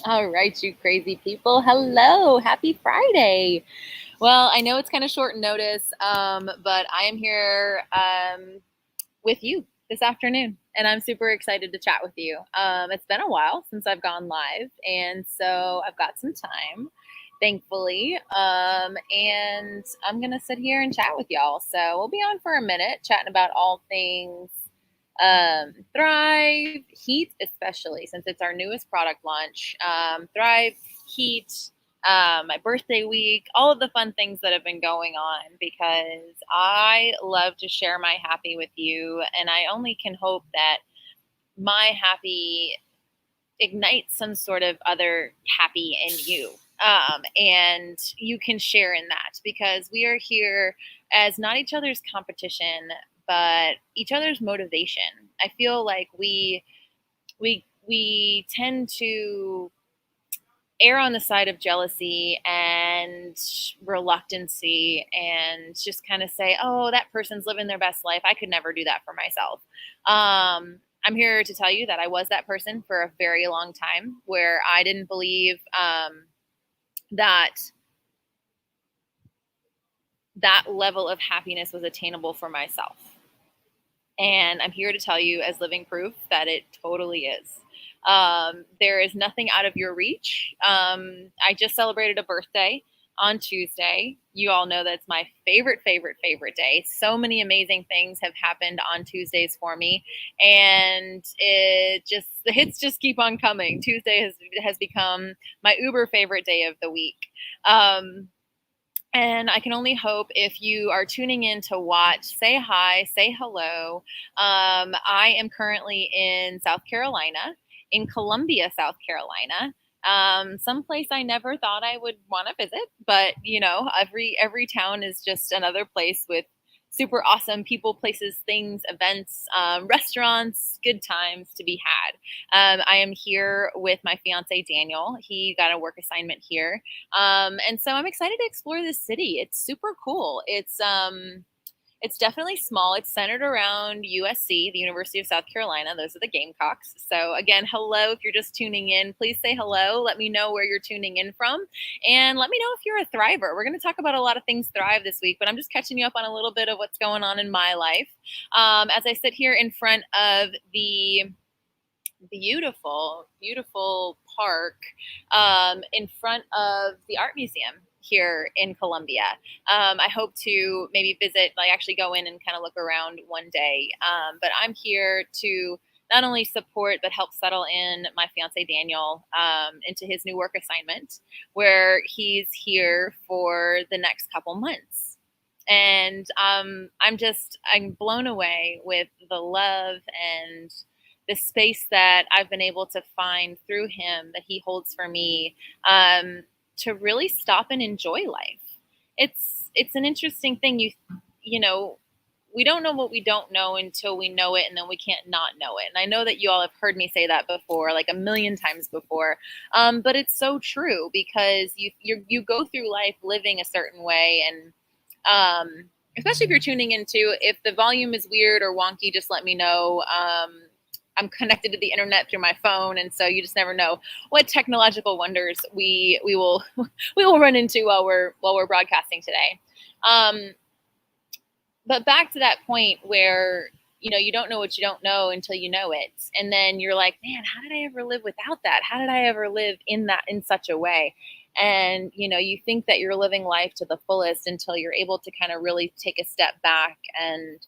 All right, you crazy people. Hello. Happy Friday. Well, I know it's kind of short notice, but I am here with you this afternoon, and I'm super excited to chat with you. It's been a while since I've gone live, and so I've got some time, thankfully. And I'm going to sit here and chat with y'all. So we'll be on for a minute, chatting about all things Thrive, Heat, especially since it's our newest product launch. Thrive, Heat, my birthday week, all of the fun things that have been going on because I love to share my happy with you. And I only can hope that my happy ignites some sort of other happy in you. And you can share in that because we are here as not each other's competition, but each other's motivation. I feel like we tend to err on the side of jealousy and reluctancy and just kind of say, oh, that person's living their best life. I could never do that for myself. I'm here to tell you that I was that person for a very long time where I didn't believe that that level of happiness was attainable for myself. And I'm here to tell you as living proof that it totally is. There is nothing out of your reach. I just celebrated a birthday on Tuesday. You all know that's my favorite day. So many amazing things have happened on Tuesdays for me, and the hits just keep on coming. Tuesday has become my uber favorite day of the week. And I can only hope if you are tuning in to watch, say hi, say hello. I am currently in South Carolina, in Columbia, South Carolina. Someplace I never thought I would want to visit, but every town is just another place with super awesome people, places, things, events, restaurants, good times to be had. I am here with my fiance Daniel. He got a work assignment here, and so I'm excited to explore this city. It's super cool. It's definitely small. It's centered around USC, the University of South Carolina. Those are the Gamecocks. So again, hello. If you're just tuning in, please say hello. Let me know where you're tuning in from. And let me know if you're a thriver. We're going to talk about a lot of things thrive this week, but I'm just catching you up on a little bit of what's going on in my life. As I sit here in front of the beautiful park in front of the art museum here in Columbia. I hope to maybe visit, like actually go in and kind of look around one day. But I'm here to not only support but help settle in my fiance Daniel into his new work assignment, where he's here for the next couple months. And I'm blown away with the love and the space that I've been able to find through him that he holds for me, to really stop and enjoy life. It's an interesting thing. You know, we don't know what we don't know until we know it, and then we can't not know it. And I know that you all have heard me say that before, like a million times before. But it's so true because you go through life living a certain way, and especially if you're tuning into, if the volume is weird or wonky, just let me know. I'm connected to the internet through my phone, and so you just never know what technological wonders we will we will run into while we're broadcasting today. But back to that point where you don't know what you don't know until you know it, and then you're like, man, how did I ever live without that? How did I ever live in such a way? And you think that you're living life to the fullest until you're able to kind of really take a step back and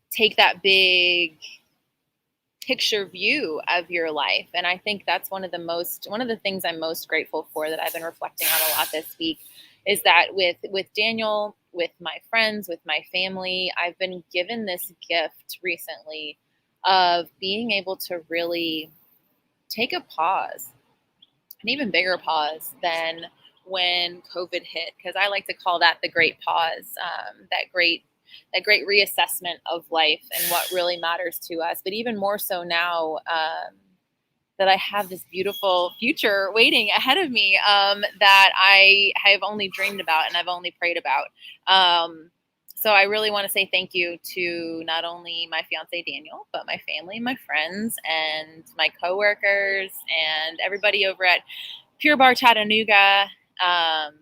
take that big picture view of your life. And I think that's one of the things I'm most grateful for, that I've been reflecting on a lot this week, is that with Daniel, with my friends, with my family, I've been given this gift recently of being able to really take a pause, an even bigger pause than when COVID hit, because I like to call that the great pause, that great reassessment of life and what really matters to us. But even more so now, that I have this beautiful future waiting ahead of me, that I have only dreamed about and I've only prayed about. So I really want to say thank you to not only my fiance Daniel, but my family, my friends, and my coworkers, and everybody over at Pure Bar Chattanooga. Um,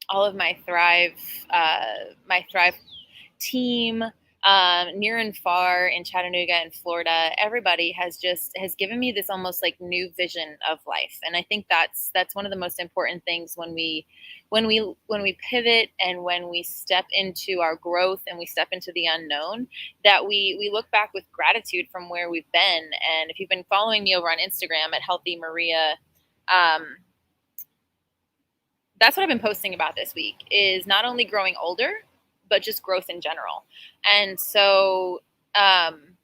all of my Thrive team, near and far in Chattanooga and Florida. Everybody has given me this almost like new vision of life, and I think that's one of the most important things when we pivot and when we step into our growth and we step into the unknown, that we look back with gratitude from where we've been. And if you've been following me over on Instagram at Healthy Maria, um, that's what I've been posting about this week, is not only growing older, but just growth in general. And so, um,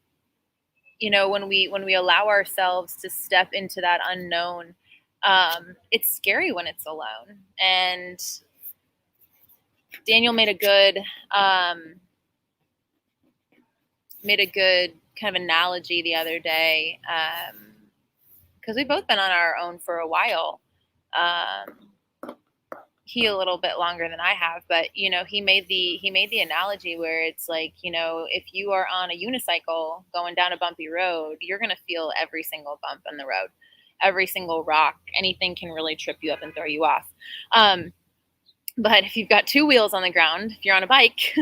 when we allow ourselves to step into that unknown, it's scary when it's alone. And Daniel um, made a good kind of analogy the other day, because we've both been on our own for a while. He a little bit longer than I have, but he made the analogy where it's like, if you are on a unicycle going down a bumpy road, you're going to feel every single bump in the road, every single rock. Anything can really trip you up and throw you off. But if you've got two wheels on the ground, if you're on a bike,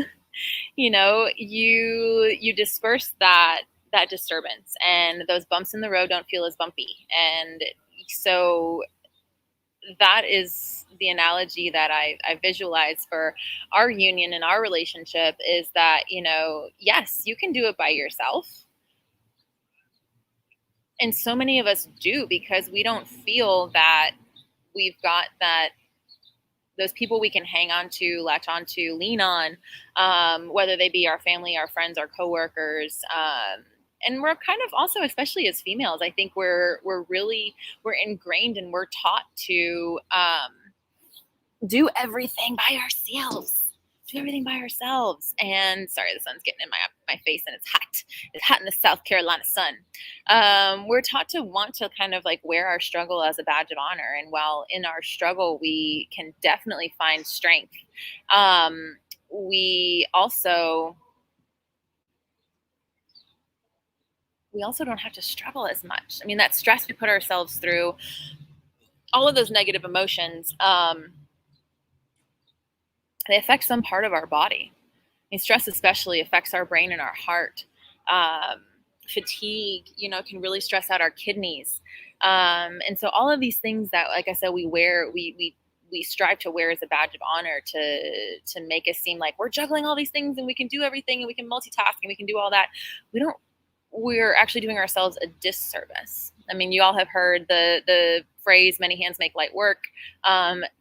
you disperse that disturbance, and those bumps in the road don't feel as bumpy. And so that is the analogy that I visualize for our union and our relationship, is that, yes, you can do it by yourself. And so many of us do, because we don't feel that we've got those people we can hang on to, latch on to, lean on, whether they be our family, our friends, our coworkers. And we're kind of also, especially as females, I think we're ingrained and we're taught to do everything by ourselves. Do everything by ourselves. And sorry, the sun's getting in my face, and it's hot. It's hot in the South Carolina sun. We're taught to want to kind of like wear our struggle as a badge of honor. And while in our struggle, we can definitely find strength, we also don't have to struggle as much. I mean, that stress we put ourselves through, all of those negative emotions, they affect some part of our body. I mean, stress especially affects our brain and our heart. Fatigue, can really stress out our kidneys. And so all of these things that, like I said, we strive to wear as a badge of honor to make us seem like we're juggling all these things and we can do everything and we can multitask and we can do all that. We're actually doing ourselves a disservice. I mean, you all have heard the phrase, many hands make light work.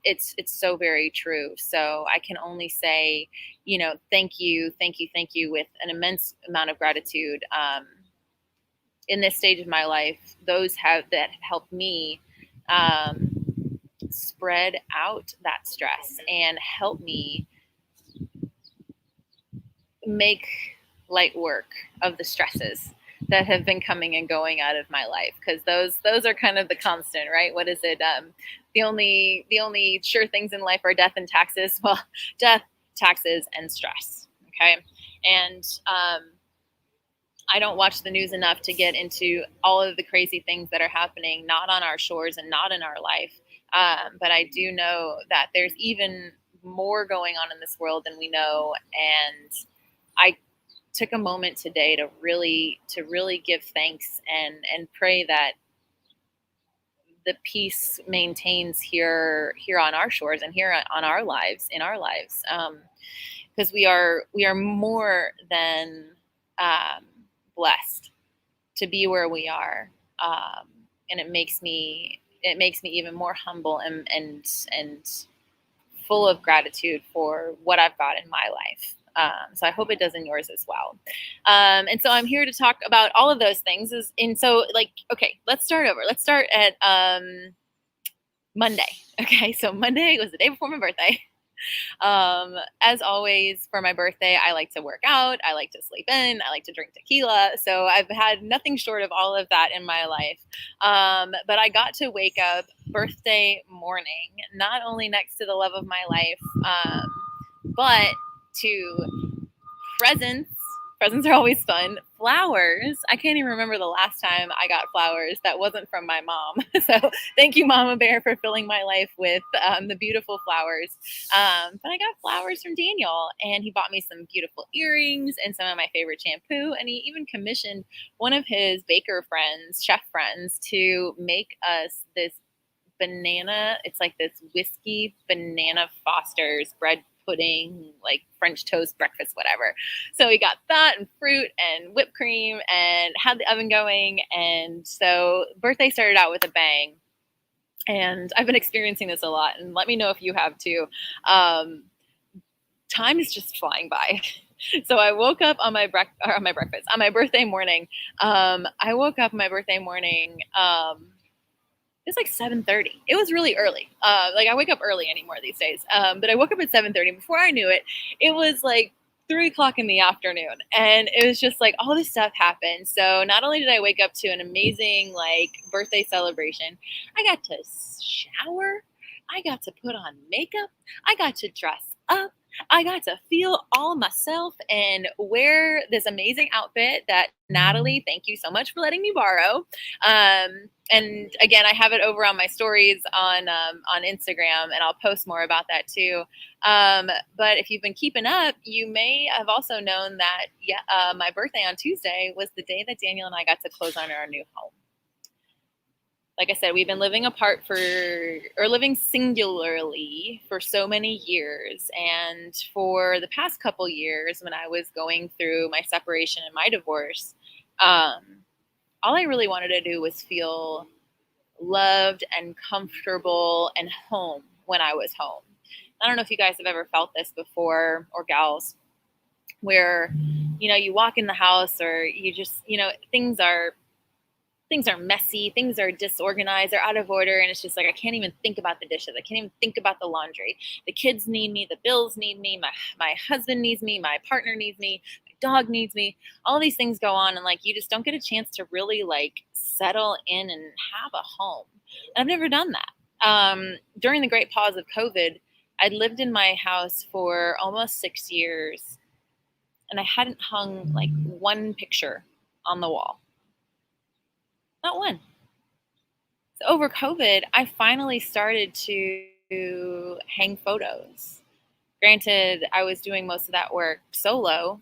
It's so very true. So I can only say, thank you with an immense amount of gratitude. In this stage of my life, those that have helped me spread out that stress and help me make light work of the stresses that have been coming and going out of my life, because those are kind of the constant, right? What is it? The only sure things in life are death and taxes. Well, death, taxes, and stress. Okay, and I don't watch the news enough to get into all of the crazy things that are happening, not on our shores and not in our life. But I do know that there's even more going on in this world than we know, and I took a moment today to really give thanks and pray that the peace maintains here on our shores and here on our lives, in our lives, because we are more than blessed to be where we are, and it makes me even more humble and full of gratitude for what I've got in my life. So I hope it does in yours as well. And so I'm here to talk about all of those things. Okay, let's start over. Let's start at Monday. Okay, so Monday was the day before my birthday. As always, for my birthday, I like to work out. I like to sleep in. I like to drink tequila. So I've had nothing short of all of that in my life. But I got to wake up birthday morning, not only next to the love of my life, But to presents are always fun. Flowers, I can't even remember the last time I got flowers that wasn't from my mom. So thank you, Mama Bear, for filling my life with the beautiful flowers. But I got flowers from Daniel, and he bought me some beautiful earrings and some of my favorite shampoo, and he even commissioned one of his baker friends, chef friends, to make us this banana. It's like this whiskey banana Foster's bread pudding, like French toast breakfast, whatever. So we got that and fruit and whipped cream and had the oven going. And so birthday started out with a bang. And I've been experiencing this a lot. And let me know if you have too. Time is just flying by. So I woke up on my birthday morning. I woke up on my birthday morning. It was like 7:30. It was really early. Like I wake up early anymore these days. But I woke up at 7:30. Before I knew it, it was like 3 o'clock in the afternoon. And it was just like all this stuff happened. So not only did I wake up to an amazing like birthday celebration, I got to shower. I got to put on makeup. I got to dress up. I got to feel all myself and wear this amazing outfit that Natalie, thank you so much for letting me borrow. And again, I have it over on my stories on Instagram, and I'll post more about that too. But if you've been keeping up, you may have also known that my birthday on Tuesday was the day that Daniel and I got to close on our new home. Like I said, we've been living living singularly for so many years. And for the past couple years, when I was going through my separation and my divorce, all I really wanted to do was feel loved and comfortable and home when I was home. I don't know if you guys have ever felt this before, or gals, where, you walk in the house, or you just, things are messy, things are disorganized, they're out of order, and it's just like I can't even think about the dishes. I can't even think about the laundry. The kids need me, the bills need me, my husband needs me, my partner needs me, my dog needs me. All these things go on, and like you just don't get a chance to really like settle in and have a home. And I've never done that. During the great pause of COVID, I'd lived in my house for almost 6 years, and I hadn't hung like one picture on the wall. Not one. So over COVID, I finally started to hang photos. Granted, I was doing most of that work solo.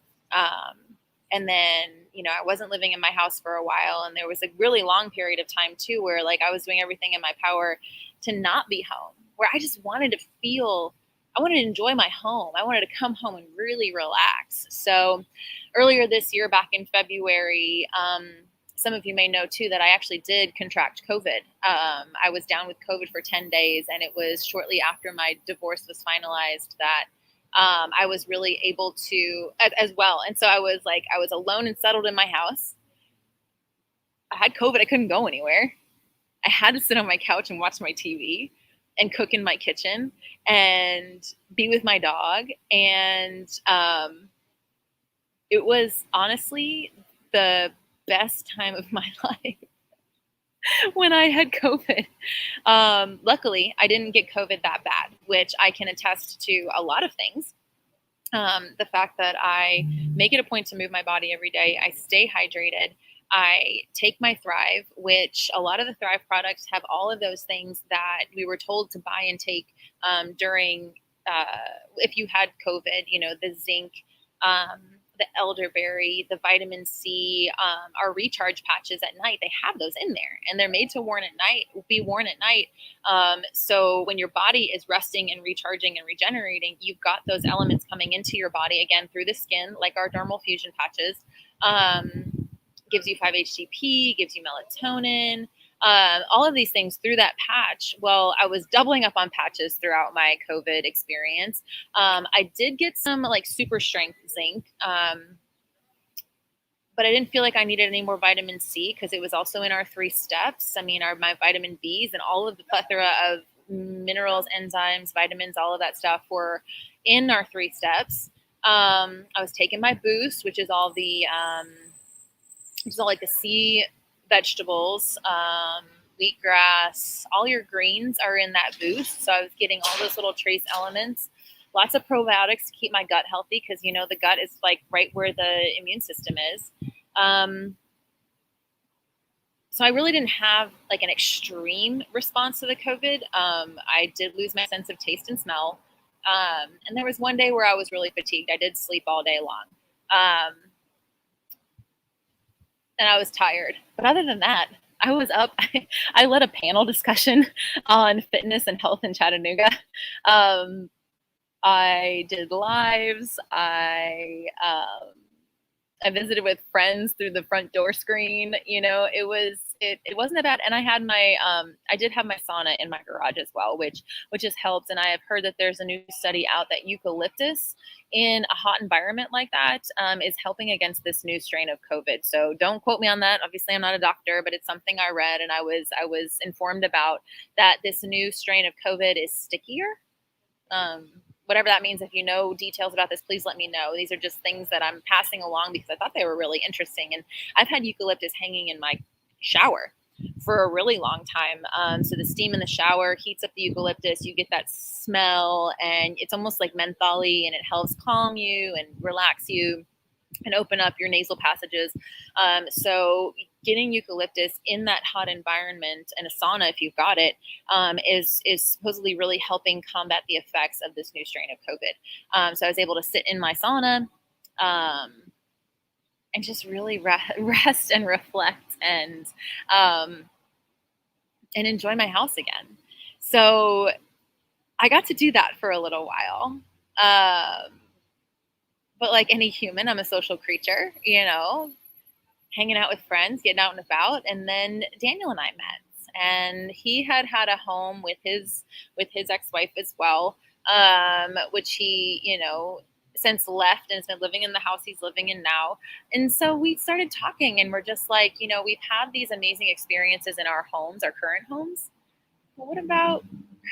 And then, I wasn't living in my house for a while. And there was a really long period of time too, where like I was doing everything in my power to not be home, where I just wanted I wanted to enjoy my home. I wanted to come home and really relax. So earlier this year, back in February, some of you may know too that I actually did contract COVID. I was down with COVID for 10 days, and it was shortly after my divorce was finalized that I was really able to as well. And so I was alone and settled in my house. I had COVID. I couldn't go anywhere. I had to sit on my couch and watch my TV and cook in my kitchen and be with my dog. And it was honestly the best time of my life when I had COVID. Luckily, I didn't get COVID that bad, which I can attest to a lot of things. The fact that I make it a point to move my body every day. I stay hydrated. I take my Thrive, which a lot of the Thrive products have all of those things that we were told to buy and take during, if you had COVID, the zinc, the elderberry, the vitamin C, our recharge patches at night. They have those in there, and they're made to be worn at night. So when your body is resting and recharging and regenerating, you've got those elements coming into your body again through the skin, like our dermal fusion patches. Gives you 5-HTP, gives you melatonin, all of these things through that patch. Well, I was doubling up on patches throughout my COVID experience. I did get some like super strength zinc, but I didn't feel like I needed any more vitamin C because it was also in our 3 steps. I mean, my vitamin Bs and all of the plethora of minerals, enzymes, vitamins, all of that stuff were in our 3 steps. I was taking my boost, which is all like the sea vegetables, wheatgrass, all your greens are in that boost. So I was getting all those little trace elements. lots of probiotics to keep my gut healthy, because the gut is like right where the immune system is. So I really didn't have like an extreme response to the COVID. I did lose my sense of taste and smell. And there was one day where I was really fatigued. I did sleep all day long. Um, and I was tired. But other than that, I was up. I led a panel discussion on fitness and health in Chattanooga. I did lives. I visited with friends through the front door screen. It wasn't that bad. And I did have my sauna in my garage as well, which has helped. And I have heard that there's a new study out that eucalyptus in a hot environment like that is helping against this new strain of COVID. So don't quote me on that. Obviously, I'm not a doctor, but it's something I read, and I was informed about that this new strain of COVID is stickier. Whatever that means. If you know details about this, please let me know. These are just things that I'm passing along because I thought they were really interesting. And I've had eucalyptus hanging in my shower for a really long time. So the steam in the shower heats up the eucalyptus. You get that smell, and it's almost like mentholy, and it helps calm you and relax you and open up your nasal passages. So getting eucalyptus in that hot environment and a sauna, if you've got it, is supposedly really helping combat the effects of this new strain of COVID. So I was able to sit in my sauna and just really rest and reflect and enjoy my house again. So I got to do that for a little while. But like any human, I'm a social creature, hanging out with friends, getting out and about. And then Daniel and I met, and he had a home with his ex-wife as well, which he, since left and has been living in the house he's living in now. And so we started talking, and we're just like, we've had these amazing experiences in our homes, our current homes. But what about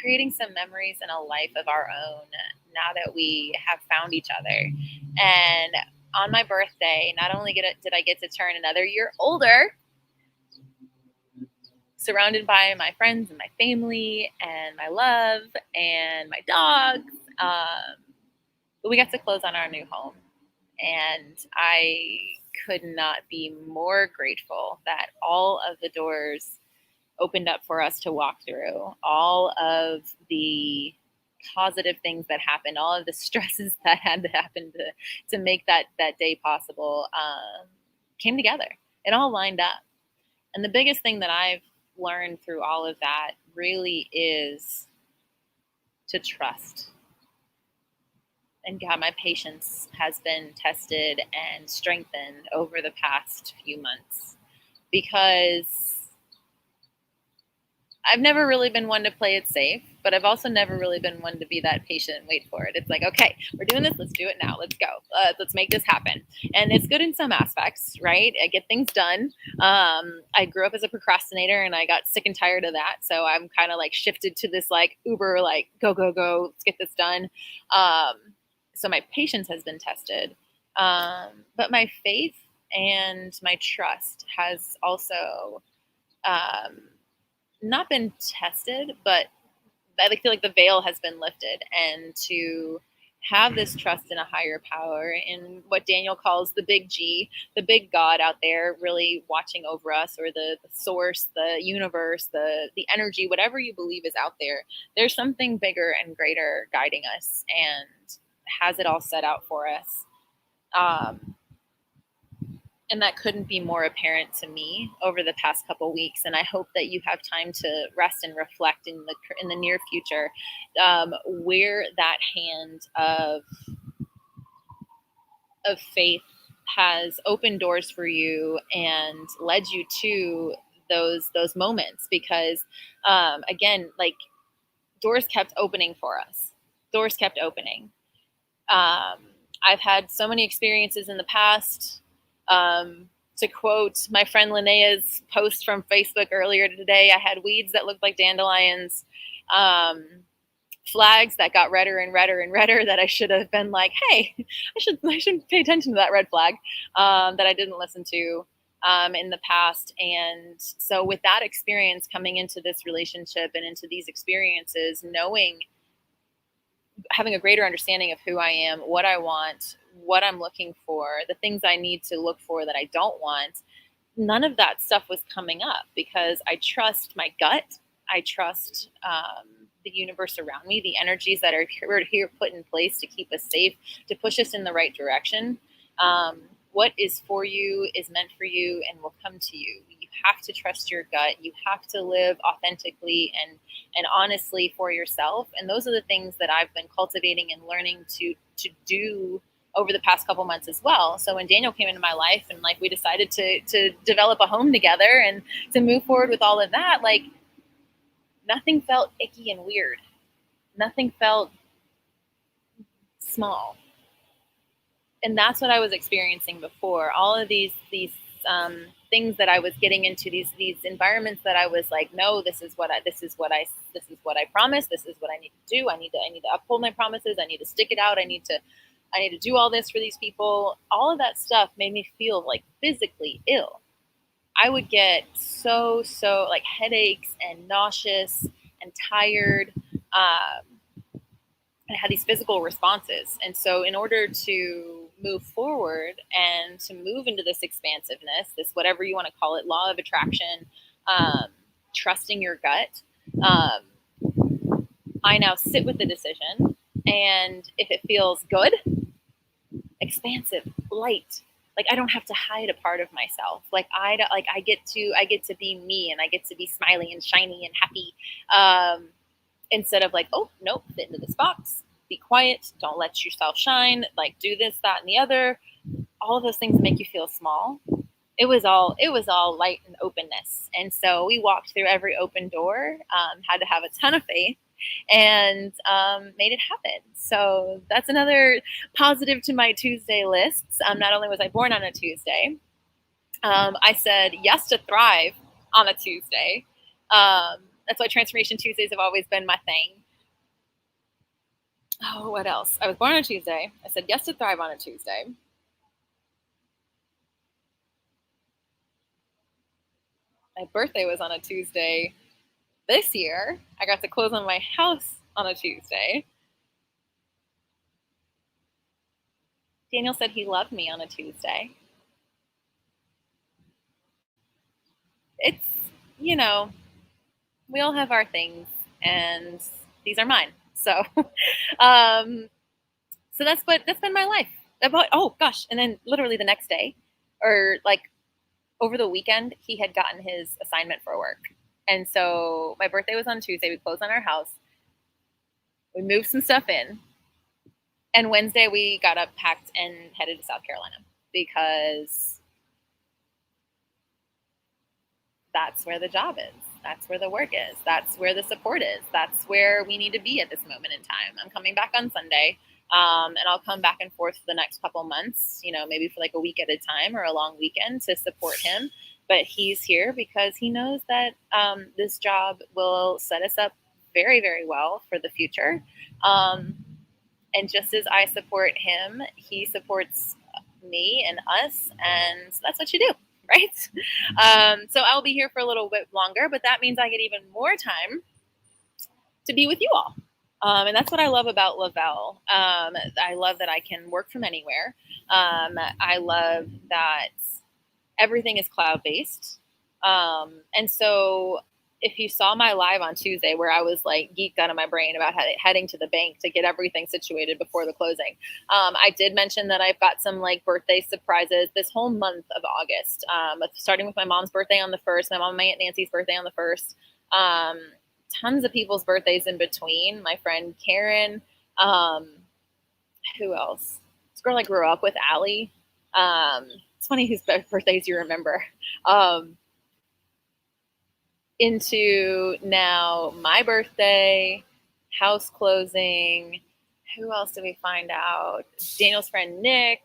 creating some memories and a life of our own now that we have found each other? And on my birthday, not only did I get to turn another year older, surrounded by my friends and my family and my love and my dogs, but we got to close on our new home. And I could not be more grateful that all of the doors opened up for us to walk through, all of the positive things that happened, all of the stresses that had to happen to make that day possible, came together. It all lined up. And the biggest thing that I've learned through all of that really is to trust. And God, my patience has been tested and strengthened over the past few months, because I've never really been one to play it safe, but I've also never really been one to be that patient and wait for it. It's like, okay, we're doing this. Let's do it now. Let's go. Let's make this happen. And it's good in some aspects, right? I get things done. I grew up as a procrastinator, and I got sick and tired of that. So I'm kind of like shifted to this like uber, like go, go, go, let's get this done. So my patience has been tested. But my faith and my trust has also not been tested, but I feel like the veil has been lifted, and to have this trust in a higher power, in what Daniel calls the big G, the big God out there really watching over us, or the source, the universe, the energy, whatever you believe is out there. There's something bigger and greater guiding us and has it all set out for us. And that couldn't be more apparent to me over the past couple weeks. And I hope that you have time to rest and reflect in the near future, where that hand of faith has opened doors for you and led you to those moments. Because again, like, doors kept opening for us. Doors kept opening. I've had so many experiences in the past. To quote my friend Linnea's post from Facebook earlier today, I had weeds that looked like dandelions, flags that got redder and redder and redder, that I should have been like, hey, I should pay attention to that red flag, that I didn't listen to in the past. And so with that experience coming into this relationship and into these experiences, knowing having a greater understanding of who I am, what I want, what I'm looking for, the things I need to look for that I don't want, none of that stuff was coming up because I trust my gut. I trust the universe around me, the energies that are here put in place to keep us safe, to push us in the right direction. What is for you is meant for you and will come to you. You have to trust your gut. You have to live authentically and honestly for yourself. And those are the things that I've been cultivating and learning to do over the past couple months as well. So when Daniel came into my life and like we decided to develop a home together and to move forward with all of that, like nothing felt icky and weird. Nothing felt small. And that's what I was experiencing before. All of these things that I was getting into, these environments that I was like, no, this is what I promised. This is what I need to do. I need to uphold my promises. I need to stick it out. I need to do all this for these people. All of that stuff made me feel like physically ill. I would get so like headaches and nauseous and tired. I had these physical responses. And so, in order to move forward and to move into this expansiveness, this whatever you want to call it, law of attraction, trusting your gut, I now sit with the decision. And if it feels good, expansive, light, like I don't have to hide a part of myself. I get to be me, and I get to be smiley and shiny and happy. Instead of like, oh, nope, fit into this box, be quiet, don't let yourself shine, like do this, that, and the other. All of those things make you feel small. It was all light and openness. And so we walked through every open door, had to have a ton of faith, and made it happen. So that's another positive to my Tuesday lists. Not only was I born on a Tuesday, I said yes to thrive on a Tuesday. That's why Transformation Tuesdays have always been my thing. Oh, what else? I was born on a Tuesday. I said yes to thrive on a Tuesday. My birthday was on a Tuesday this year. I got to close on my house on a Tuesday. Daniel said he loved me on a Tuesday. It's, you know, we all have our things, and these are mine. So, um, so that's been my life. About, oh gosh, and then literally the next day, or like over the weekend, he had gotten his assignment for work, and so my birthday was on Tuesday. We closed on our house. We moved some stuff in, and Wednesday we got up, packed, and headed to South Carolina because that's where the job is. That's where the work is. That's where the support is. That's where we need to be at this moment in time. I'm coming back on Sunday, and I'll come back and forth for the next couple months, maybe for like a week at a time or a long weekend to support him. But he's here because he knows that this job will set us up very, very well for the future. And just as I support him, he supports me and us, and that's what you do. Right? So I'll be here for a little bit longer, but that means I get even more time to be with you all. And that's what I love about Lavelle. I love that I can work from anywhere. I love that everything is cloud-based. And so if you saw my live on Tuesday where I was like geeked out of my brain about heading to the bank to get everything situated before the closing, I did mention that I've got some like birthday surprises this whole month of August, starting with my mom's birthday on the 1st, my mom and my Aunt Nancy's birthday on the 1st, tons of people's birthdays in between. My friend Karen, who else? This girl I grew up with, Allie. It's funny whose birthdays you remember. Into now my birthday, house closing. Who else did we find out? Daniel's friend Nick,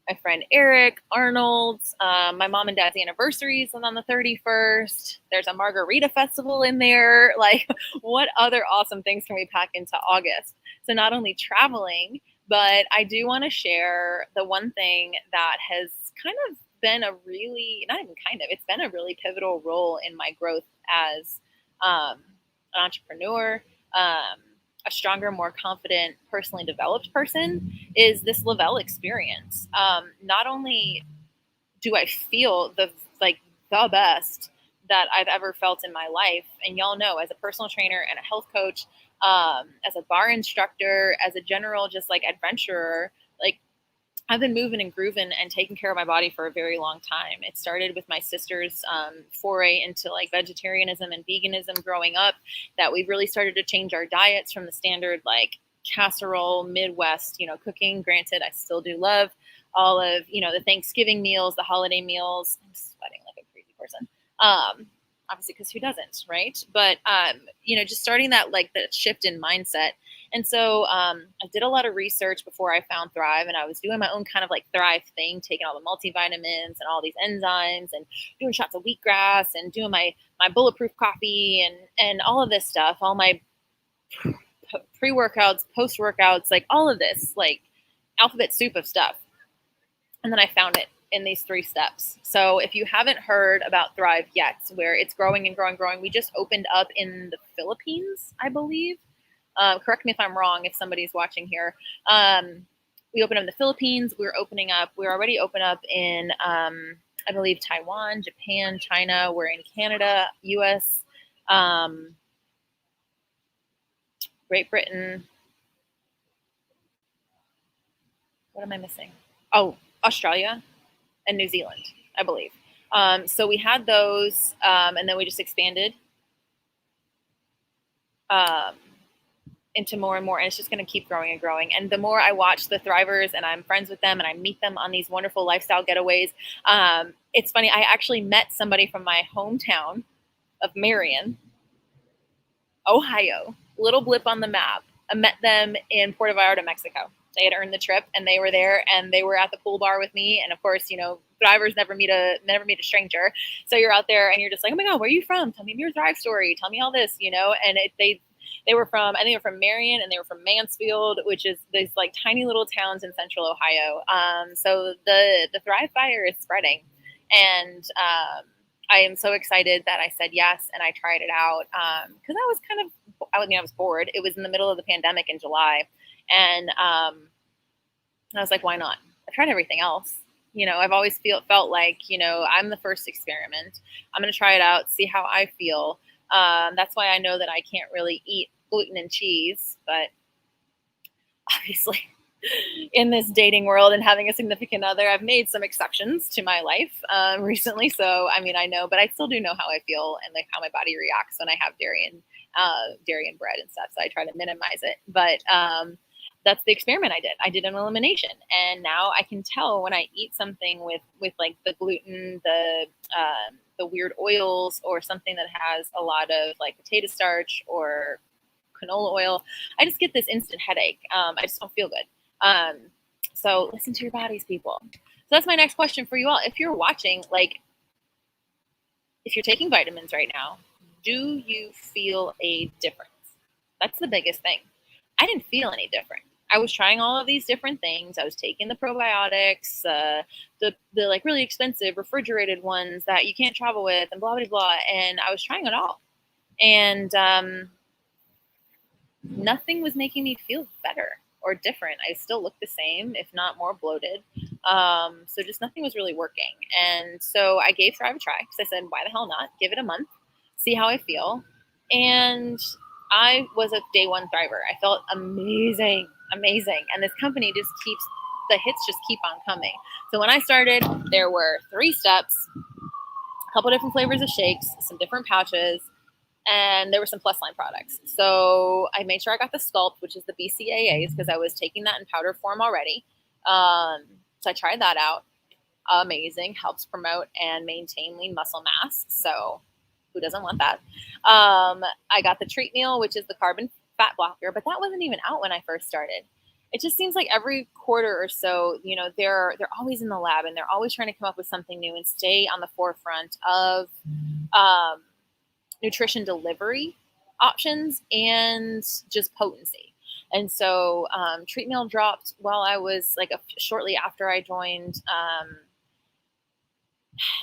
my friend Eric, Arnold, my mom and dad's anniversaries on the 31st. There's a margarita festival in there. Like, what other awesome things can we pack into August? So not only traveling, but I do want to share the one thing that has kind of been a really, not even kind of, it's been a really pivotal role in my growth as an entrepreneur, a stronger, more confident, personally developed person is this Lavelle experience. Not only do I feel like the best that I've ever felt in my life, and y'all know, as a personal trainer and a health coach, as a bar instructor, as a general just like adventurer, like I've been moving and grooving and taking care of my body for a very long time. It started with my sister's foray into like vegetarianism and veganism growing up, that we really started to change our diets from the standard like casserole Midwest, cooking. Granted, I still do love all of, the Thanksgiving meals, the holiday meals. I'm sweating like a crazy person. Obviously, because who doesn't, right? But, just starting that like the shift in mindset. And so I did a lot of research before I found Thrive, and I was doing my own kind of like Thrive thing, taking all the multivitamins and all these enzymes and doing shots of wheatgrass and doing my bulletproof coffee and all of this stuff, all my pre-workouts, post-workouts, like all of this, like alphabet soup of stuff. And then I found it in these 3 steps. So if you haven't heard about Thrive yet, where it's growing and growing, we just opened up in the Philippines, I believe. Correct me if I'm wrong, if somebody's watching here. We opened up in the Philippines. We're already open up in, I believe, Taiwan, Japan, China. We're in Canada, US, Great Britain. What am I missing? Oh, Australia and New Zealand, I believe. So we had those, and then we just expanded into more and more, and it's just going to keep growing and growing. And the more I watch the Thrivers and I'm friends with them and I meet them on these wonderful lifestyle getaways, it's funny. I actually met somebody from my hometown of Marion, Ohio, little blip on the map. I met them in Puerto Vallarta, Mexico. They had earned the trip and they were there and they were at the pool bar with me. And of course, Thrivers never meet a stranger. So you're out there and you're just like, oh my God, where are you from? Tell me your Thrive story. Tell me all this, and they were from, I think they were from Marion and they were from Mansfield, which is these like tiny little towns in central Ohio. So the Thrive fire is spreading. And I am so excited that I said yes and I tried it out because I was bored. It was in the middle of the pandemic in July. And I was like, why not? I've tried everything else. I've always felt like, I'm the first experiment. I'm going to try it out, see how I feel. That's why I know that I can't really eat gluten and cheese, but obviously in this dating world and having a significant other, I've made some exceptions to my life recently. So, I know, but I still do know how I feel and like how my body reacts when I have dairy and bread and stuff. So I try to minimize it, but that's the experiment I did. I did an elimination, and now I can tell when I eat something with like the gluten, the weird oils, or something that has a lot of like potato starch or canola oil. I just get this instant headache. I just don't feel good. So listen to your bodies, people. So that's my next question for you all. If you're watching, like, if you're taking vitamins right now, do you feel a difference? That's the biggest thing. I didn't feel any different. I was trying all of these different things. I was taking the probiotics, the like really expensive refrigerated ones that you can't travel with, and blah blah blah. And I was trying it all, and nothing was making me feel better or different. I still looked the same, if not more bloated. So just nothing was really working. And so I gave Thrive a try because I said, why the hell not? Give it a month, see how I feel. And I was a day one Thriver. I felt amazing. And this company the hits just keep on coming. So when I started, there were 3 steps, a couple different flavors of shakes, some different pouches, and there were some plus line products. So I made sure I got the Sculpt, which is the BCAAs, because I was taking that in powder form already. So I tried that out. Amazing. Helps promote and maintain lean muscle mass. So who doesn't want that? I got the Treat Meal, which is the carbon fat blocker, but that wasn't even out when I first started. It just seems like every quarter or so, they're always in the lab and they're always trying to come up with something new and stay on the forefront of nutrition delivery options and just potency. And so Treat Meal dropped while I was like shortly after I joined.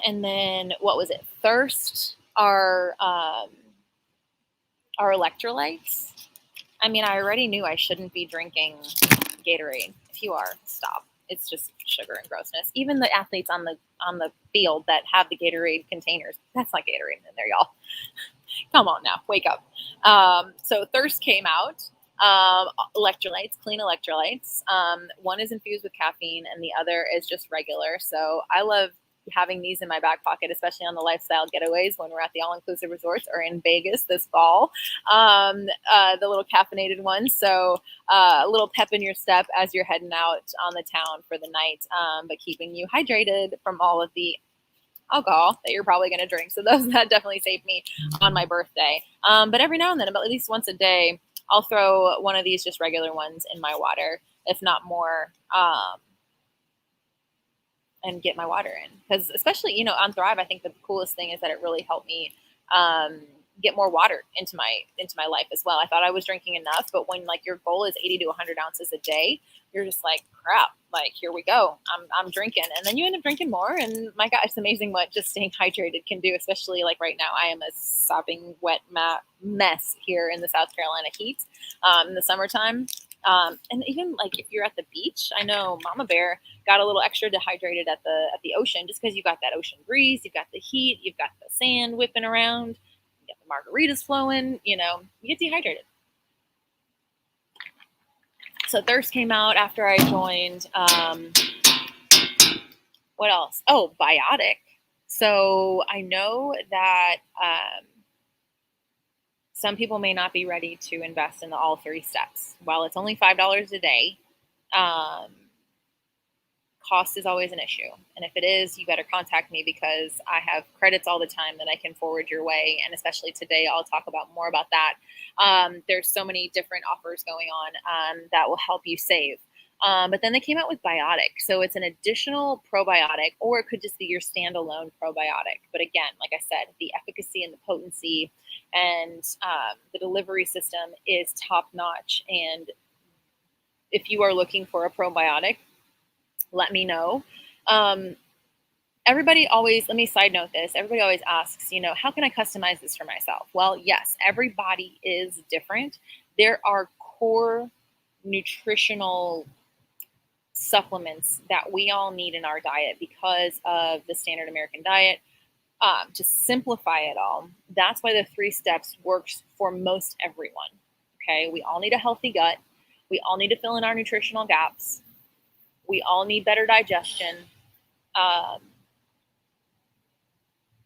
And then what was it? Thirst, our electrolytes. I mean, I already knew I shouldn't be drinking Gatorade. If you are, stop. It's just sugar and grossness. Even the athletes on the field that have the Gatorade containers, that's not Gatorade in there, y'all. Come on now, wake up. So Thirst came out. Electrolytes, clean electrolytes. One is infused with caffeine, and the other is just regular. So I love having these in my back pocket, especially on the lifestyle getaways when we're at the all-inclusive resorts or in Vegas this fall. The little caffeinated ones. So a little pep in your step as you're heading out on the town for the night, but keeping you hydrated from all of the alcohol that you're probably going to drink. So that definitely saved me on my birthday. But every now and then, about at least once a day, I'll throw one of these just regular ones in my water, if not more, and get my water in. Because especially, on Thrive, I think the coolest thing is that it really helped me get more water into my life as well. I thought I was drinking enough, but when like your goal is 80 to 100 ounces a day, you're just like, crap, like here we go. I'm drinking, and then you end up drinking more. And my God, it's amazing what just staying hydrated can do. Especially like right now, I am a sopping wet mess here in the South Carolina heat in the summertime. And even like if you're at the beach, I know Mama Bear got a little extra dehydrated at the ocean just because you got that ocean breeze, you've got the heat, you've got the sand whipping around, you got the margaritas flowing, you get dehydrated. So Thirst came out after I joined. What else? Oh, Biotic. So I know that some people may not be ready to invest in the all three steps. While it's only $5 a day, cost is always an issue. And if it is, you better contact me because I have credits all the time that I can forward your way. And especially today, I'll talk about more about that. There's so many different offers going on that will help you save. But then they came out with Biotic. So it's an additional probiotic, or it could just be your standalone probiotic. But again, like I said, the efficacy and the potency and the delivery system is top notch. And if you are looking for a probiotic, let me know. Everybody always, let me side note this, everybody always asks, how can I customize this for myself? Well, yes, everybody is different. There are core nutritional supplements that we all need in our diet because of the standard American diet. To simplify it all, that's why the 3 steps works for most everyone. Okay, we all need a healthy gut. We all need to fill in our nutritional gaps. We all need better digestion.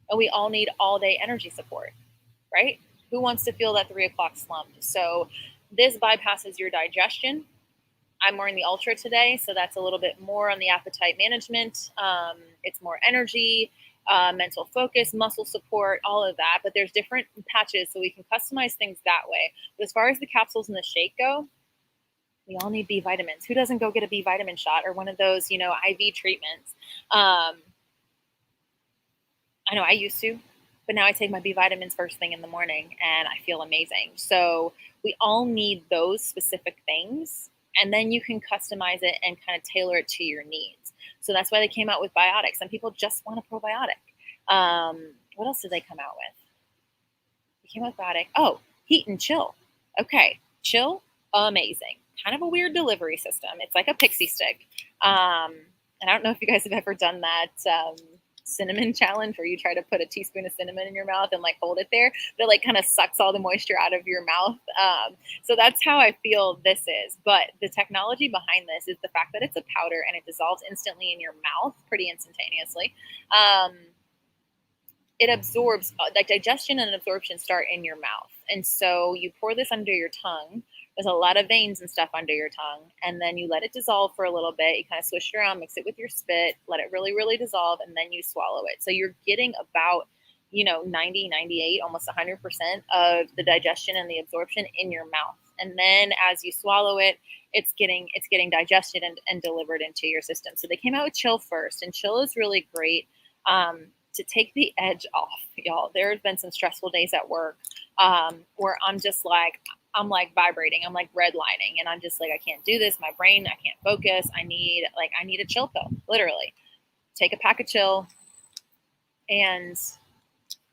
And we all need all-day energy support, right? Who wants to feel that 3 o'clock slump? So this bypasses your digestion. I'm wearing the Ultra today, so that's a little bit more on the appetite management. It's more energy, mental focus, muscle support, all of that. But there's different patches, so we can customize things that way. But as far as the capsules and the shake go, we all need B vitamins. Who doesn't go get a B vitamin shot or one of those, IV treatments? I know I used to, but now I take my B vitamins first thing in the morning and I feel amazing. So we all need those specific things, and then you can customize it and kind of tailor it to your needs. So that's why they came out with Biotic. Some people just want a probiotic. What else did they come out with? They came out with Biotic. Oh, Heat and Chill. Okay, Chill, amazing. Kind of a weird delivery system. It's like a pixie stick. And I don't know if you guys have ever done that cinnamon challenge where you try to put a teaspoon of cinnamon in your mouth and like hold it there, but it like kind of sucks all the moisture out of your mouth. So that's how I feel this is. But the technology behind this is the fact that it's a powder and it dissolves instantly in your mouth pretty instantaneously. It absorbs, like digestion and absorption start in your mouth. And so you pour this under your tongue. There's a lot of veins and stuff under your tongue. And then you let it dissolve for a little bit. You kind of swish it around, mix it with your spit, let it really, really dissolve, and then you swallow it. So you're getting about, 90, 98, almost 100% of the digestion and the absorption in your mouth. And then as you swallow it, it's getting digested and delivered into your system. So they came out with Chill first, and Chill is really great to take the edge off, y'all. There have been some stressful days at work where I'm vibrating. I'm like redlining, and I'm just like, I can't do this. My brain, I can't focus. I need a chill pill, literally. Take a pack of Chill and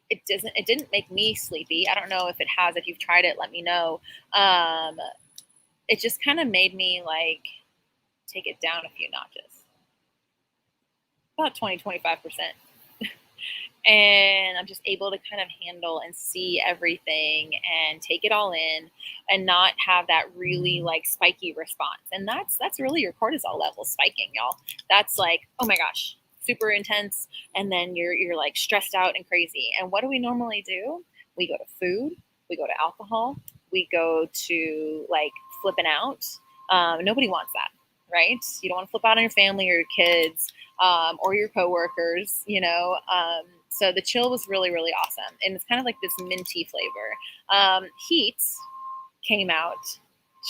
it didn't make me sleepy. I don't know if it has. If you've tried it, let me know. It just kind of made me like take it down a few notches, about 20-25%. And I'm just able to kind of handle and see everything and take it all in and not have that really like spiky response. And that's really your cortisol level spiking, y'all. That's like, oh my gosh, super intense, and then you're like stressed out and crazy. And what do we normally do? We go to food, we go to alcohol, we go to like flipping out. Nobody wants that, right? You don't want to flip out on your family or your kids, or your coworkers, you know. So the chill was really, really awesome. And it's kind of like this minty flavor. Heat came out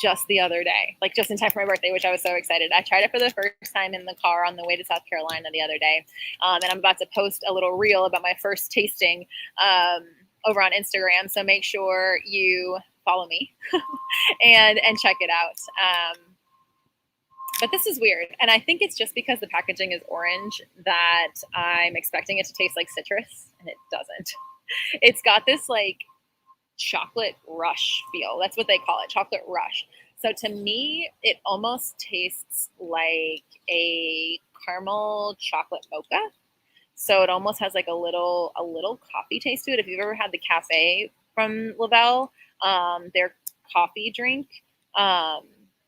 just the other day, like just in time for my birthday, which I was so excited. I tried it for the first time in the car on the way to South Carolina the other day. And I'm about to post a little reel about my first tasting over on Instagram. So make sure you follow me and check it out. But this is weird. And I think it's just because the packaging is orange that I'm expecting it to taste like citrus, and it doesn't. It's got this like chocolate rush feel. That's what they call it, chocolate rush. So to me, it almost tastes like a caramel chocolate mocha. So it almost has like a little coffee taste to it. If you've ever had the cafe from Lavelle, their coffee drink,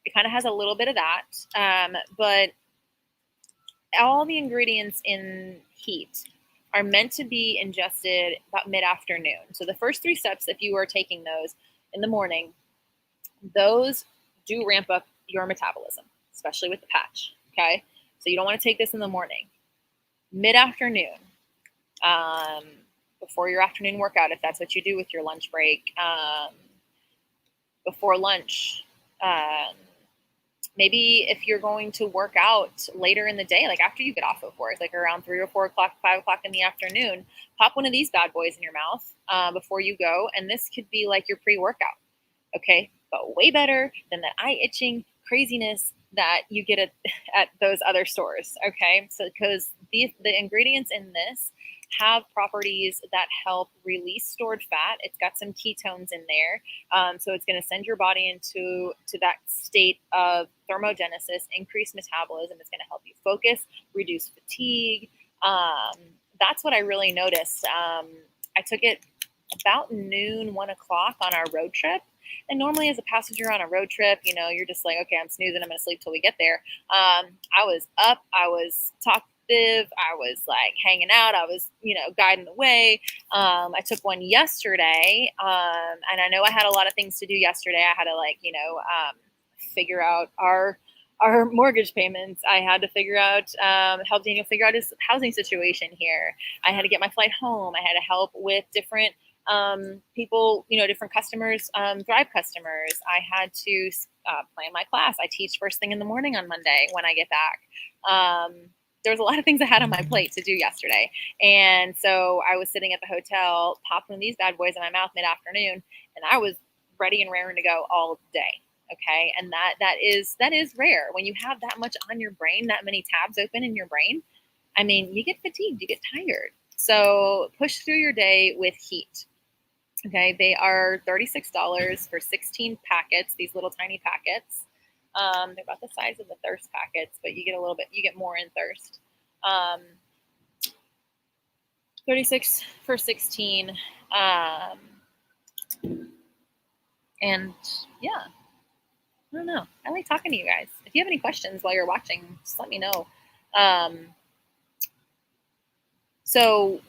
it kind of has a little bit of that, but all the ingredients in Heat are meant to be ingested about mid-afternoon. So the first 3 steps, if you are taking those in the morning, those do ramp up your metabolism, especially with the patch, okay? So you don't want to take this in the morning. Mid-afternoon, before your afternoon workout, if that's what you do with your lunch break, before lunch, maybe if you're going to work out later in the day, like after you get off of work, like around 3 or 4 o'clock, 5 o'clock in the afternoon, pop one of these bad boys in your mouth before you go. And this could be like your pre-workout, okay? But way better than that eye itching craziness that you get at those other stores, okay? So because the ingredients in this have properties that help release stored fat. It's got some ketones in there. So it's going to send your body into that state of thermogenesis, increase metabolism. It's going to help you focus, reduce fatigue. That's what I really noticed. I took it about noon, 1 o'clock on our road trip. And normally as a passenger on a road trip, you know, you're just like, okay, I'm snoozing, I'm going to sleep till we get there. I was up, I was talking, I was like hanging out. I was, you know, guiding the way. I took one yesterday, and I know I had a lot of things to do yesterday. I had to like, you know, figure out our mortgage payments. I had to figure out, help Daniel figure out his housing situation here. I had to get my flight home. I had to help with different people, you know, different customers, Thrive customers. I had to plan my class. I teach first thing in the morning on Monday when I get back. There was a lot of things I had on my plate to do yesterday. And so I was sitting at the hotel, popping these bad boys in my mouth mid-afternoon, and I was ready and raring to go all day. Okay. And that is rare when you have that much on your brain, that many tabs open in your brain. I mean, you get fatigued, you get tired. So push through your day with Heat. Okay. They are $36 for 16 packets, these little tiny packets. They're about the size of the Thirst packets, but you get more in Thirst. 36 for 16. And yeah, I don't know. I like talking to you guys. If you have any questions while you're watching, just let me know. So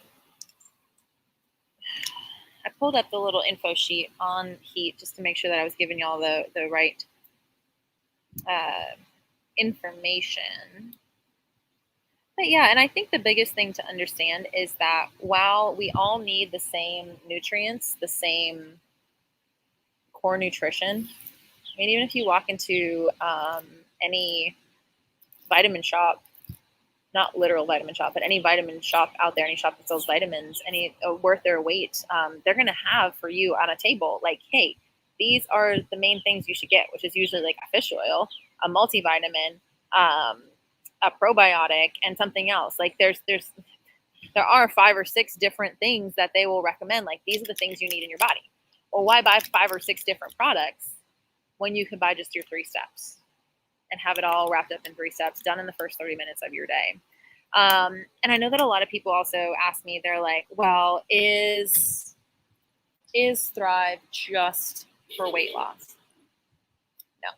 I pulled up the little info sheet on Heat just to make sure that I was giving y'all the right information. But yeah, and I think the biggest thing to understand is that while we all need the same nutrients, the same core nutrition, I mean, even if you walk into any vitamin shop, not literal vitamin shop, but any vitamin shop out there, any shop that sells vitamins, any worth their weight, they're going to have for you on a table, like, hey, these are the main things you should get, which is usually like a fish oil, a multivitamin, a probiotic, and something else. Like there's There are 5 or 6 different things that they will recommend. Like, these are the things you need in your body. Well, why buy 5 or 6 different products when you can buy just your 3 steps and have it all wrapped up in 3 steps, done in the first 30 minutes of your day? And I know that a lot of people also ask me, they're like, well, is Thrive just for weight loss? No.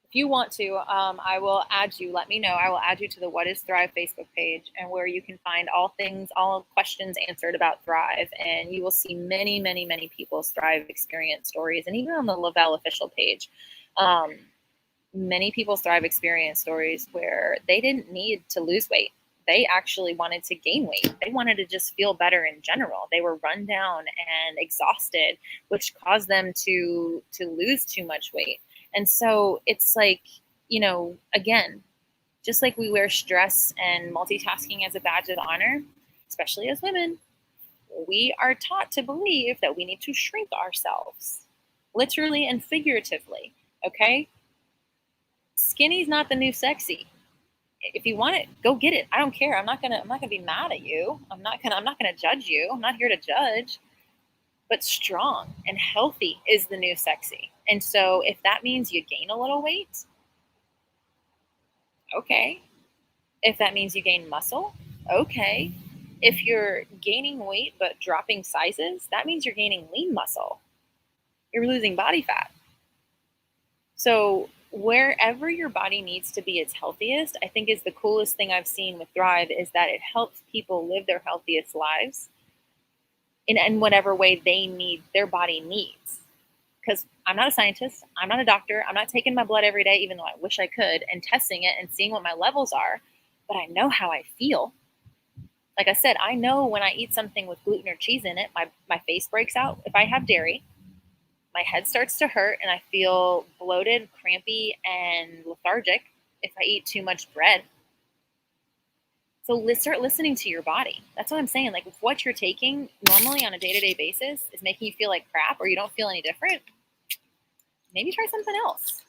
If you want to, I will add you. Let me know. I will add you to the What is Thrive Facebook page, and where you can find all questions answered about Thrive. And you will see many, many, many people's Thrive experience stories. And even on the Lavelle official page, many people's Thrive experience stories where they didn't need to lose weight. They actually wanted to gain weight. They wanted to just feel better in general. They were run down and exhausted, which caused them to lose too much weight. And so it's like, again, just like we wear stress and multitasking as a badge of honor, especially as women, we are taught to believe that we need to shrink ourselves, literally and figuratively. Okay? Skinny's not the new sexy. If you want it, go get it. I don't care. I'm not gonna be mad at you. I'm not gonna judge you. I'm not here to judge. But strong and healthy is the new sexy. And so if that means you gain a little weight, okay. If that means you gain muscle, okay. If you're gaining weight but dropping sizes, that means you're gaining lean muscle. You're losing body fat. So wherever your body needs to be its healthiest, I think is the coolest thing I've seen with Thrive, is that it helps people live their healthiest lives in whatever way their body needs. Because I'm not a scientist, I'm not a doctor, I'm not taking my blood every day, even though I wish I could, and testing it and seeing what my levels are, but I know how I feel. Like I said, I know when I eat something with gluten or cheese in it, my face breaks out. If I have dairy, my head starts to hurt and I feel bloated, crampy, and lethargic if I eat too much bread. So start listening to your body. That's what I'm saying. Like, if what you're taking normally on a day-to-day basis is making you feel like crap, or you don't feel any different, maybe try something else.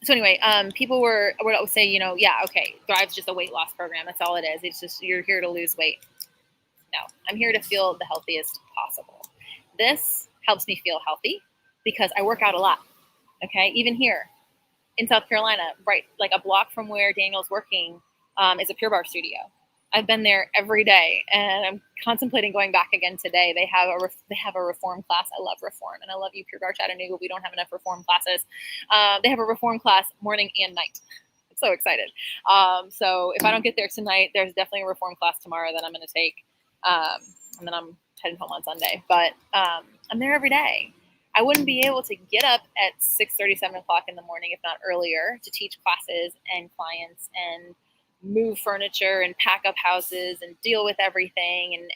So anyway, people would say, yeah, okay, Thrive's just a weight loss program. That's all it is. It's just, you're here to lose weight. No, I'm here to feel the healthiest possible. This helps me feel healthy because I work out a lot. Okay, even here in South Carolina, right, like a block from where Daniel's working, is a Pure Barre studio. I've been there every day, and I'm contemplating going back again today. They have a reform class. I love reform, and I love you, Pure Barre Chattanooga. We don't have enough reform classes. They have a reform class morning and night. I'm so excited. So if I don't get there tonight, there's definitely a reform class tomorrow that I'm going to take. And then I'm heading home on Sunday. But I'm there every day. I wouldn't be able to get up at 6:30, 7 o'clock in the morning, if not earlier, to teach classes and clients and move furniture and pack up houses and deal with everything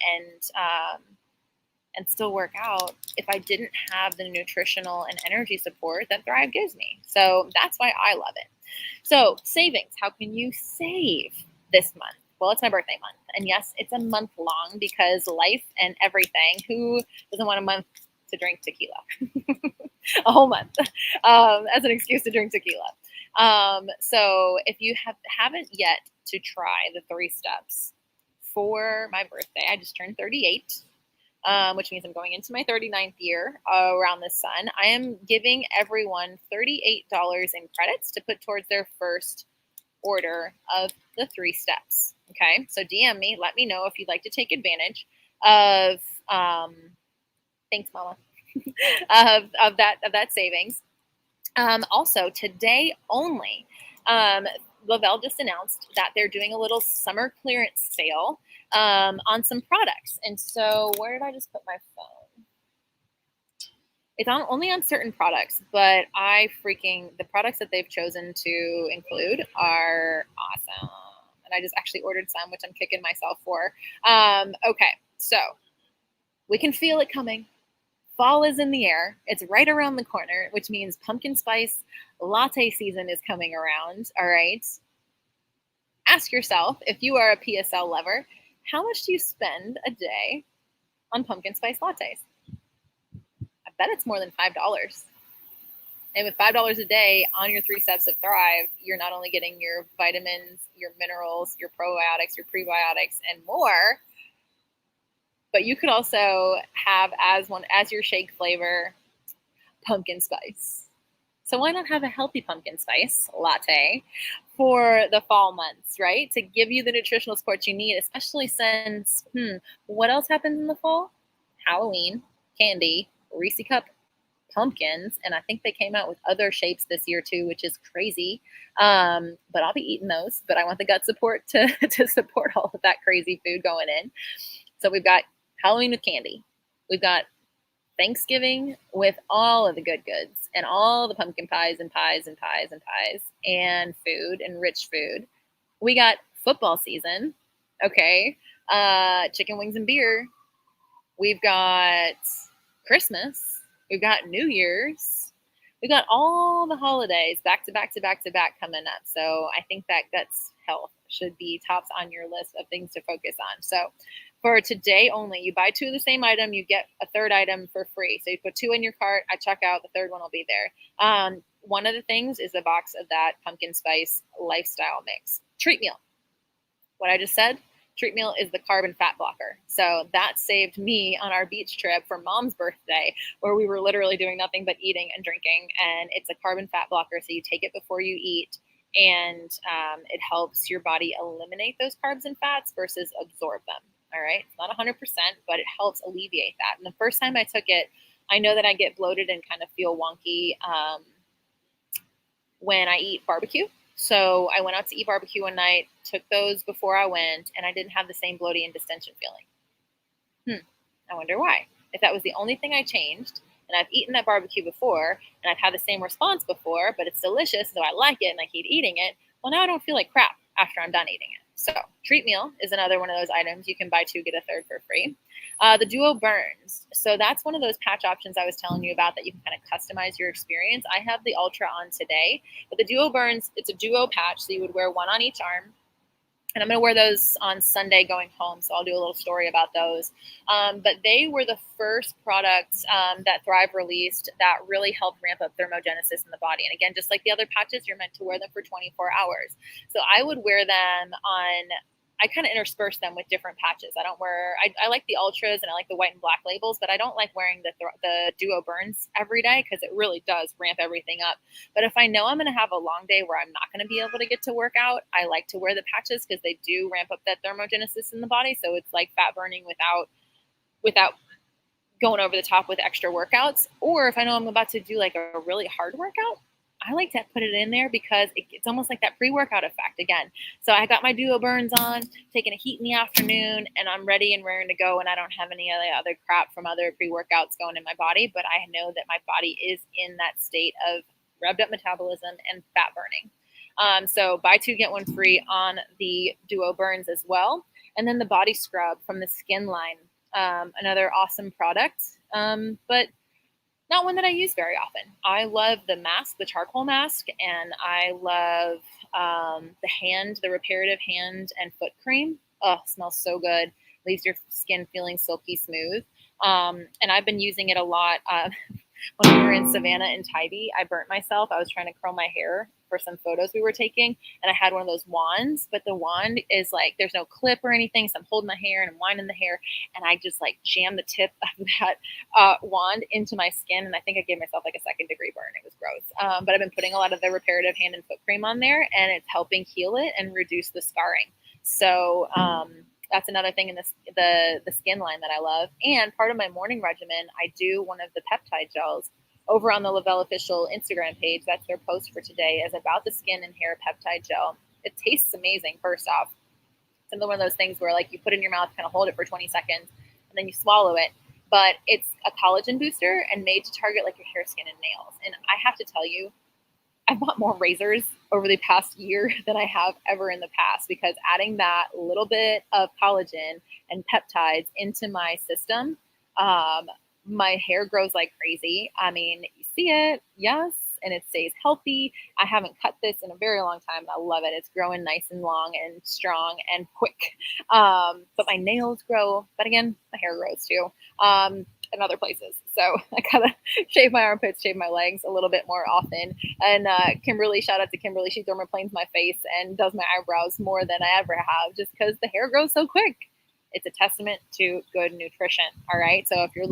and still work out if I didn't have the nutritional and energy support that Thrive gives me. So that's why I love it. So savings, how can you save this month? Well, it's my birthday month. And yes, it's a month long because life and everything. Who doesn't want a month to drink tequila? A whole month as an excuse to drink tequila. So if you haven't yet to try the 3 steps for my birthday, I just turned 38, which means I'm going into my 39th year around the sun. I am giving everyone $38 in credits to put towards their first order of the 3 steps. Okay, so DM me, let me know if you'd like to take advantage of thanks mama of that savings. Also today only, Lavelle just announced that they're doing a little summer clearance sale on some products. And so where did I just put my phone? It's only on certain products, but the products that they've chosen to include are awesome. And I just actually ordered some, which I'm kicking myself for. Okay, so we can feel it coming. Fall is in the air. It's right around the corner, which means pumpkin spice latte season is coming around. All right. Ask yourself, if you are a PSL lover, how much do you spend a day on pumpkin spice lattes? I bet it's more than $5. And with $5 a day on your 3 steps of Thrive, you're not only getting your vitamins, your minerals, your probiotics, your prebiotics, and more, but you could also have as your shake flavor pumpkin spice. So why not have a healthy pumpkin spice latte for the fall months, right? To give you the nutritional support you need, especially since, what else happens in the fall? Halloween, candy, Reese cup pumpkins, and I think they came out with other shapes this year too, which is crazy. But I'll be eating those. But I want the gut support to to support all of that crazy food going in. So we've got Halloween with candy. We've got Thanksgiving with all of the good goods and all the pumpkin pies and pies and pies and pies and food and rich food. We got football season. Okay. Chicken wings and beer. We've got Christmas. We've got New Year's. We've got all the holidays back to back to back to back coming up. So I think that guts health should be tops on your list of things to focus on. So for today only, you buy 2 of the same item, you get a 3rd item for free. So you put 2 in your cart, I check out, the 3rd one will be there. One of the things is a box of that pumpkin spice lifestyle mix. Treat meal. What I just said, treat meal is the carb and fat blocker. So that saved me on our beach trip for Mom's birthday, where we were literally doing nothing but eating and drinking. And it's a carb and fat blocker. So you take it before you eat, and it helps your body eliminate those carbs and fats versus absorb them. All right. It's not 100%, but it helps alleviate that. And the first time I took it, I know that I get bloated and kind of feel wonky when I eat barbecue. So I went out to eat barbecue one night, took those before I went, and I didn't have the same bloating and distension feeling. I wonder why. If that was the only thing I changed, and I've eaten that barbecue before, and I've had the same response before, but it's delicious, so I like it and I keep eating it, well, now I don't feel like crap after I'm done eating it. So treat meal is another one of those items. You can buy 2, get a 3rd for free. The Duo Burns. So that's one of those patch options I was telling you about that you can kind of customize your experience. I have the Ultra on today, but the Duo Burns, it's a duo patch. So you would wear one on each arm. And I'm going to wear those on Sunday going home, so I'll do a little story about those. But they were the first products that Thrive released that really helped ramp up thermogenesis in the body. And again, just like the other patches, you're meant to wear them for 24 hours. So I would wear them on, I kind of intersperse them with different patches. I like the Ultras and I like the white and black labels, but I don't like wearing the Duo Burns every day because it really does ramp everything up. But if I know I'm going to have a long day where I'm not going to be able to get to work out, I like to wear the patches because they do ramp up that thermogenesis in the body. So it's like fat burning without going over the top with extra workouts. Or if I know I'm about to do like a really hard workout, I like to put it in there because it's almost like that pre-workout effect again. So I got my Duo Burns on, taking a heat in the afternoon, and I'm ready and raring to go, and I don't have any other crap from other pre-workouts going in my body, but I know that my body is in that state of revved up metabolism and fat burning. So buy 2, get 1 free on the Duo Burns as well. And then the body scrub from the Skin line, another awesome product, but not one that I use very often. I love the mask, the charcoal mask, and I love the reparative hand and foot cream. Oh, it smells so good. Leaves your skin feeling silky smooth. And I've been using it a lot. When we were in Savannah and Tybee, I burnt myself. I was trying to curl my hair for some photos we were taking, and I had one of those wands, but the wand is like, there's no clip or anything, so I'm holding my hair and I'm winding the hair, and I just like jammed the tip of that wand into my skin, and I think I gave myself like a 2nd-degree burn. It was gross. But I've been putting a lot of the reparative hand and foot cream on there, and it's helping heal it and reduce the scarring. So that's another thing in the Skin line that I love. And part of my morning regimen, I do one of the peptide gels over on the Lavelle official Instagram page. That's their post for today, is about the skin and hair peptide gel. It tastes amazing. First off, it's another one of those things where like you put it in your mouth, kind of hold it for 20 seconds, and then you swallow it. But it's a collagen booster and made to target like your hair, skin, and nails. And I have to tell you, I bought more razors over the past year than I have ever in the past, because adding that little bit of collagen and peptides into my system, my hair grows like crazy. I mean, you see it, yes, and it stays healthy. I haven't cut this in a very long time, and I love it. It's growing nice and long and strong and quick. But my nails grow, but again, my hair grows too. in other places. So I gotta shave my armpits, shave my legs a little bit more often. And Kimberly, shout out to Kimberly, she dermaplanes my face and does my eyebrows more than I ever have, just because the hair grows so quick. It's a testament to good nutrition. All right. So if you're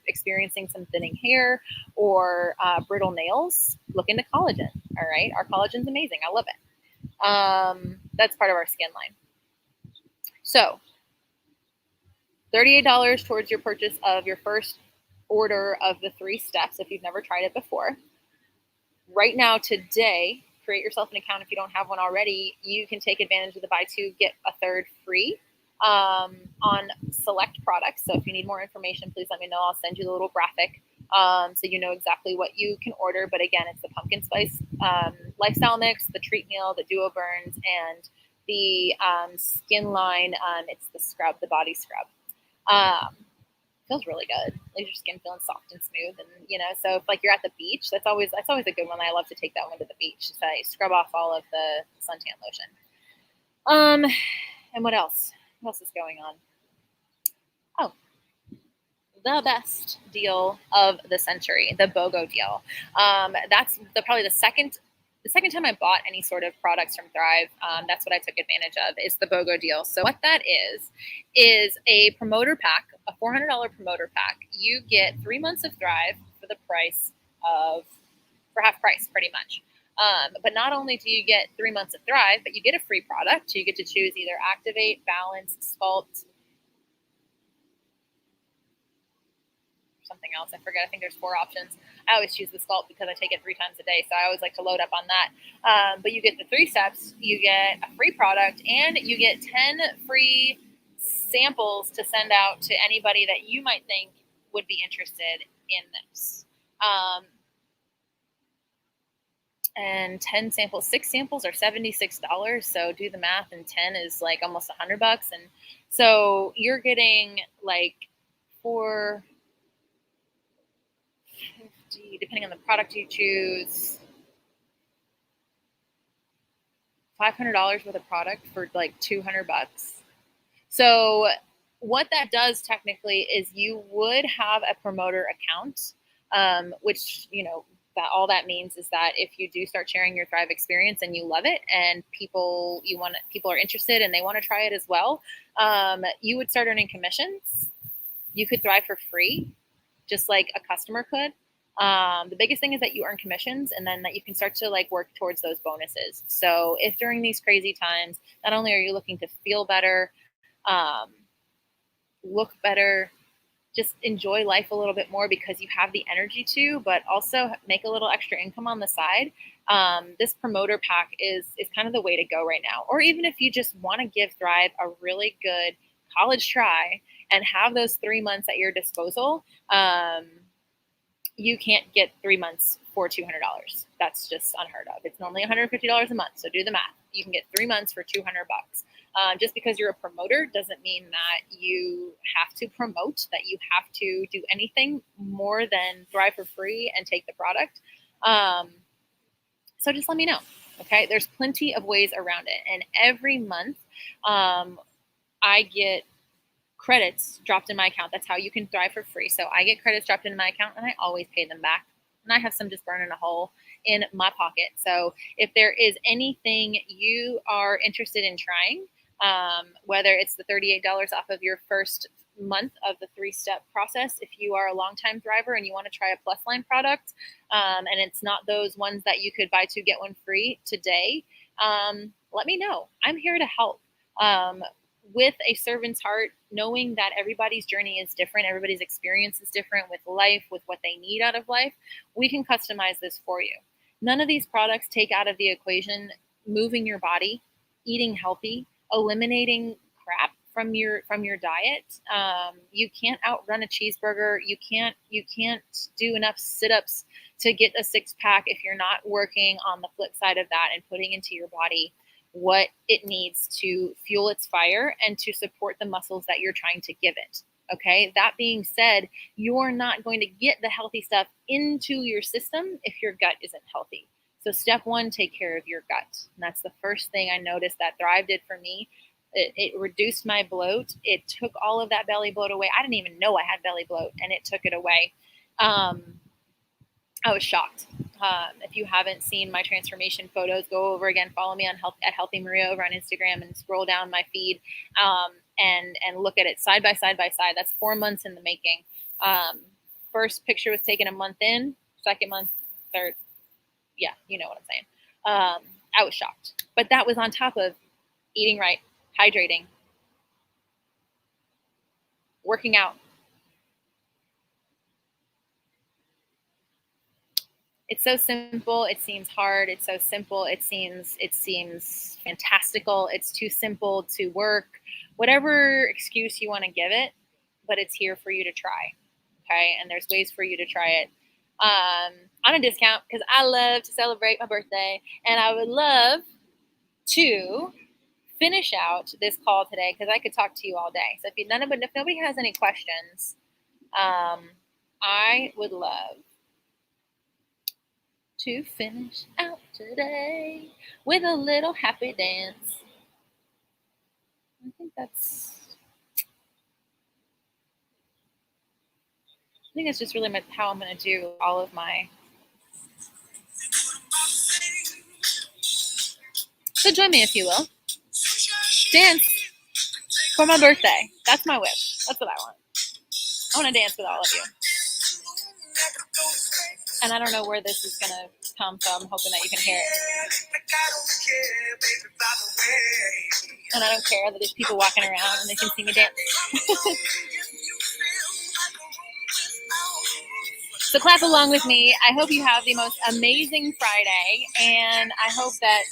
experiencing some thinning hair or brittle nails, look into collagen. All right. Our collagen's amazing. I love it. That's part of our skin line. So $38 towards your purchase of your first order of the 3 steps if you've never tried it before. Right now, today, create yourself an account if you don't have one already. You can take advantage of the buy 2, get a 3rd free on select products. So if you need more information, please let me know. I'll send you the little graphic so you know exactly what you can order. But again, it's the pumpkin spice lifestyle mix, the treat meal, the duo burns, and the skin line. It's the scrub, the body scrub. Feels really good. Leaves your skin feeling soft and smooth, and so if like you're at the beach, that's always a good one. I love to take that one to the beach. So I scrub off all of the suntan lotion. And what else? What else is going on? Oh, the best deal of the century, the BOGO deal. That's probably the second time I bought any sort of products from Thrive. That's what I took advantage of, is the BOGO deal. So what that is a promoter pack, a $400 promoter pack. You get 3 months of Thrive for half price, pretty much. But not only do you get 3 months of Thrive, but you get a free product. You get to choose either Activate, Balance, Sculpt, something else. I forget. I think there's 4 options. I always choose the Sculpt because I take it 3 times a day, so I always like to load up on that. But you get the 3 steps, you get a free product, and you get 10 free samples to send out to anybody that you might think would be interested in this. And 10 samples, 6 samples are $76. So do the math, and 10 is like almost $100. And so you're getting like $450, depending on the product you choose, $500 worth of product for like $200. So what that does technically is you would have a promoter account, which, that all that means is that if you do start sharing your Thrive experience and you love it, and people are interested and they want to try it as well, you would start earning commissions. You could Thrive for free, just like a customer could. The biggest thing is that you earn commissions, and then that you can start to like work towards those bonuses. So if during these crazy times, not only are you looking to feel better, look better, just enjoy life a little bit more because you have the energy to, but also make a little extra income on the side, this promoter pack is kind of the way to go right now. Or even if you just want to give Thrive a really good college try and have those 3 months at your disposal, you can't get 3 months for $200. That's just unheard of. It's normally $150 a month. So do the math. You can get 3 months for $200. Just because you're a promoter doesn't mean that you have to promote, that you have to do anything more than Thrive for free and take the product. So just let me know. Okay. There's plenty of ways around it. And every month, I get credits dropped in my account. That's how you can Thrive for free. So I get credits dropped into my account, and I always pay them back. And I have some just burning a hole in my pocket. So if there is anything you are interested in trying, whether it's the $38 off of your first month of the 3-step process, if you are a longtime Thriver and you want to try a Plus Line product, and it's not those ones that you could buy 2 get 1 free today, let me know. I'm here to help. With a servant's heart, knowing that everybody's journey is different, everybody's experience is different with life, with what they need out of life, we can customize this for you. None of these products take out of the equation moving your body, eating healthy, eliminating crap from your diet. You can't outrun a cheeseburger. You can't do enough sit-ups to get a 6-pack if you're not working on the flip side of that and putting into your body what it needs to fuel its fire and to support the muscles that you're trying to give it. Okay. That being said, you're not going to get the healthy stuff into your system if your gut isn't healthy. So step 1, take care of your gut. And that's the first thing I noticed that Thrive did for me. It reduced my bloat. It took all of that belly bloat away. I didn't even know I had belly bloat, and it took it away. I was shocked. If you haven't seen my transformation photos, go over again. Follow me on at Healthy Maria over on Instagram and scroll down my feed and look at it side by side by side. That's 4 months in the making. First picture was taken a month in, second month, third. Yeah, you know what I'm saying. I was shocked. But that was on top of eating right, hydrating, working out. It's so simple. It seems hard. It's so simple. It seems fantastical. It's too simple to work. Whatever excuse you want to give it, but it's here for you to try. Okay, and there's ways for you to try it on a discount because I love to celebrate my birthday, and I would love to finish out this call today because I could talk to you all day. So if nobody has any questions, I would love to finish out today with a little happy dance. I think that's just really how I'm going to do all of my. So join me if you will. Dance for my birthday. That's my wish. That's what I want. I want to dance with all of you. And I don't know where this is going to come from. I'm hoping that you can hear it. And I don't care that there's people walking around and they can see me dance. So clap along with me. I hope you have the most amazing Friday, and I hope that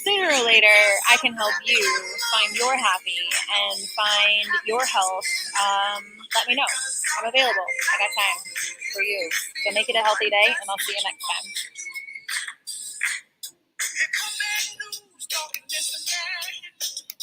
sooner or later I can help you find your happy and find your health. Let me know. I'm available. I got time for you. So make it a healthy day, and I'll see you next time.